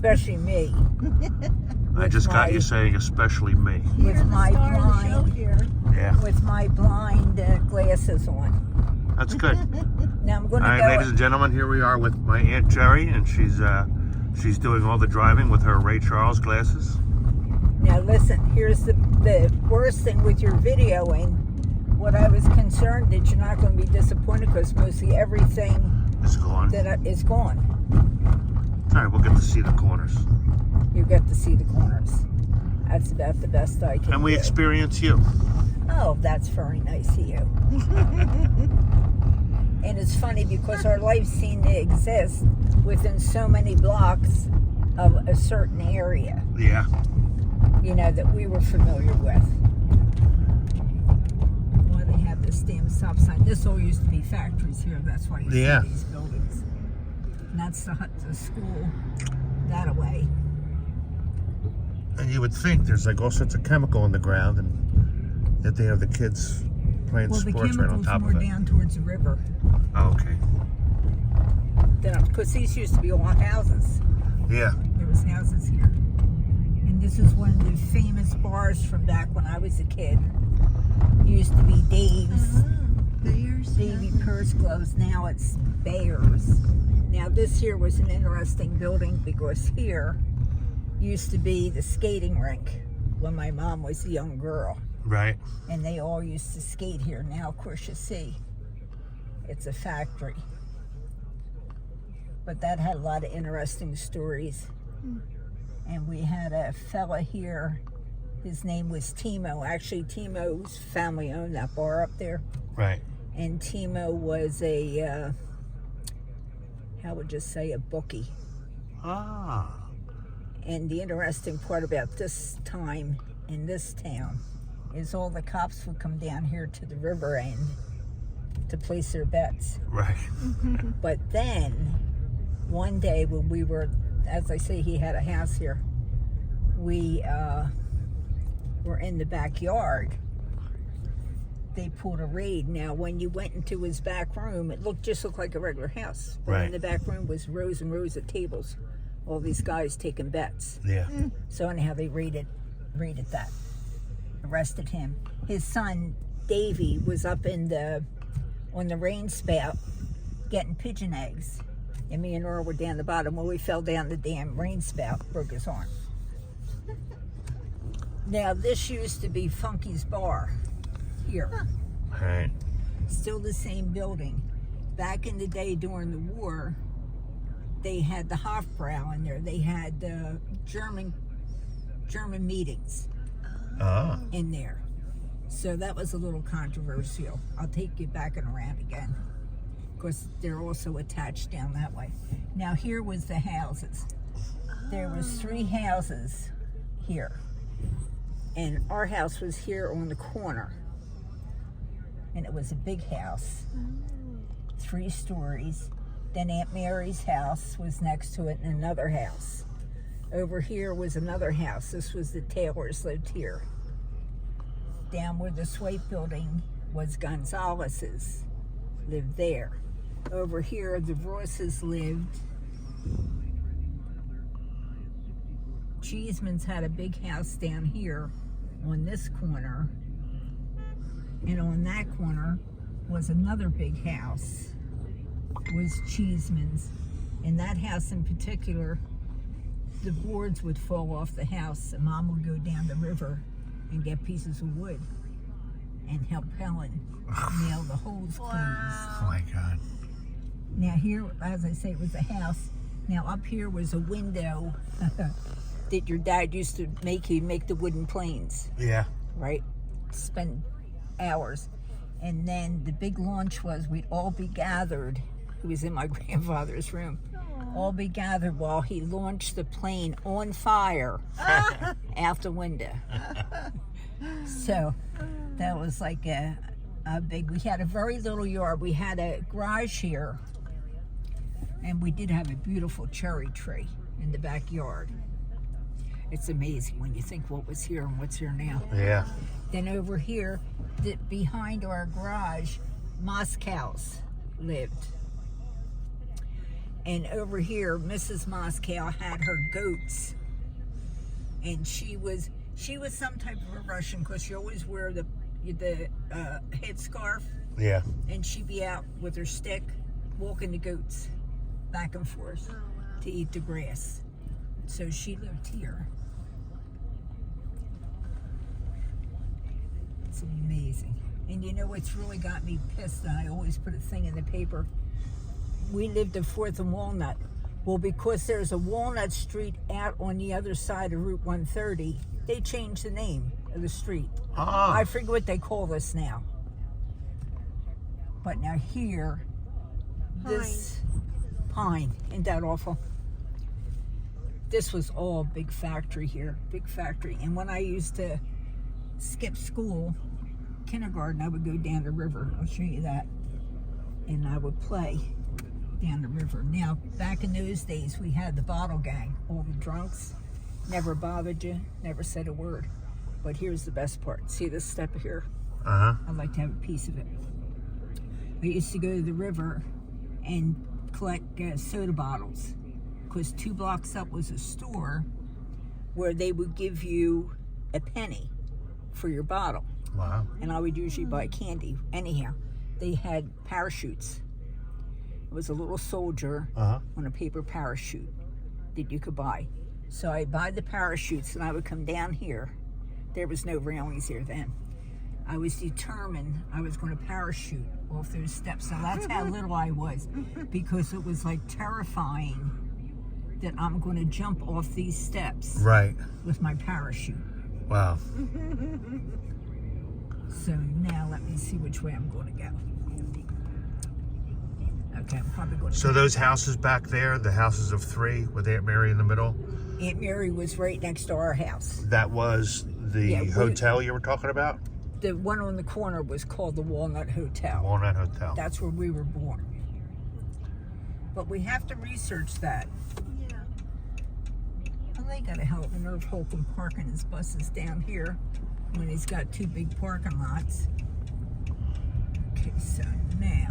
especially me. I just got you saying especially me. With my blind, Yeah. with my blind glasses on. That's good. Now I'm going to All right, go. ladies and gentlemen, here we are with my Aunt Jerry, and she's doing all the driving with her Ray Charles glasses. Now listen, here's the worst thing with your videoing. What I was concerned that you're not going to be disappointed because mostly everything It's gone. that is gone. All right, we'll get to see the corners. You get to see the corners. That's about the best I can And we do. experience you. Oh, that's very nice of you. And it's funny because our lives seem to exist within so many blocks of a certain area, Yeah. you know, that we were familiar with. Why they have this damn stop sign. This all used to be factories here. That's why you see these buildings. And that's the school that away. And you would think there's like all sorts of chemical in the ground, and that they have the kids playing sports right on top of it. Well, the chemicals more down towards the river. Oh, okay. Because these used to be all houses. Yeah. There was houses here. And this is one of the famous bars from back when I was a kid. It used to be Dave's. Davy Purse Gloves. Now it's Bayer's. Now this here was an interesting building because here used to be the skating rink when my mom was a young girl. Right. And they all used to skate here. Now, of course, you see, it's a factory. But that had a lot of interesting stories. And we had a fella here. His name was Timo. Actually, Timo's family owned that bar up there. Right. And Timo was a, how would you say, a bookie. Ah. And the interesting part about this time in this town is all the cops would come down here to the river end to place their bets. Right. But then, one day when we were, as I say, he had a house here, we were in the backyard. They pulled a raid. Now, when you went into his back room, it just looked like a regular house. But in the back room was rows and rows of tables. All these guys taking bets. Yeah. So anyhow, they raided that. Arrested him. His son, Davy, was up on the rain spout getting pigeon eggs. And me and Earl were down the bottom. Well, we fell down the damn rain spout, broke his arm. Now, this used to be Funky's Bar here. Right. Still the same building. Back in the day during the war, they had the Hofbrau in there. They had German meetings in there. So that was a little controversial. I'll take you back and around again. Of course, they're also attached down that way. Now here was the houses. There was 3 houses here. And our house was here on the corner. And it was a big house. 3 stories. Then Aunt Mary's house was next to it and another house. Over here was another house. This was the Taylors lived here. Down where the Swaite building was Gonzalez's, lived there. Over here, the Rosses lived. Cheeseman's had a big house down here on this corner. And on that corner was another big house. Was Cheeseman's. In that house in particular, the boards would fall off the house, and Mom would go down the river and get pieces of wood and help Helen nail the holes closed. Oh my God. Now here, as I say, it was a house. Now up here was a window that your dad used to make. He'd make the wooden planes. Yeah. Right? Spend hours. And then the big launch was we'd all be gathered. It was in my grandfather's room. All be gathered while he launched the plane on fire out the window. So that was like a big, we had a very little yard. We had a garage here, and we did have a beautiful cherry tree in the backyard. It's amazing when you think what was here and what's here now. Yeah. Then over here, behind our garage, Moscows lived. And over here, Mrs. Masiko had her goats. And she was some type of a Russian, because she always wear the headscarf. Yeah. And she'd be out with her stick, walking the goats back and forth to eat the grass. So she lived here. It's amazing. And you know what's really got me pissed? And I always put a thing in the paper. We lived at 4th and Walnut. Well, because there's a Walnut Street out on the other side of Route 130, they changed the name of the street. Ah. I forget what they call this now. But now here, this Pine, isn't that awful? This was all big factory here, big factory. And when I used to skip school, kindergarten, I would go down the river. I'll show you that. And I would play down the river. Now, back in those days, we had the bottle gang, all the drunks. Never bothered you, never said a word. But here's the best part. See this step here? Uh-huh. I'd like to have a piece of it. I used to go to the river and collect soda bottles, because 2 blocks up was a store where they would give you a penny for your bottle. Wow. And I would usually buy candy. Anyhow, they had parachutes. It was a little soldier on a paper parachute that you could buy. So I'd buy the parachutes and I would come down here. There was no railings here then. I was determined I was going to parachute off those steps. So that's how little I was, because it was like terrifying that I'm going to jump off these steps with my parachute. Wow. So now let me see which way I'm going to go. Okay, I'm probably going to... So those houses back there, the houses of 3 with Aunt Mary in the middle? Aunt Mary was right next to our house. That was the hotel you were talking about? The one on the corner was called the Walnut Hotel. Walnut Hotel. That's where we were born. But we have to research that. Yeah. Well, they got to help Nerve Holcomb parking his buses down here when he's got 2 big parking lots. Okay, so now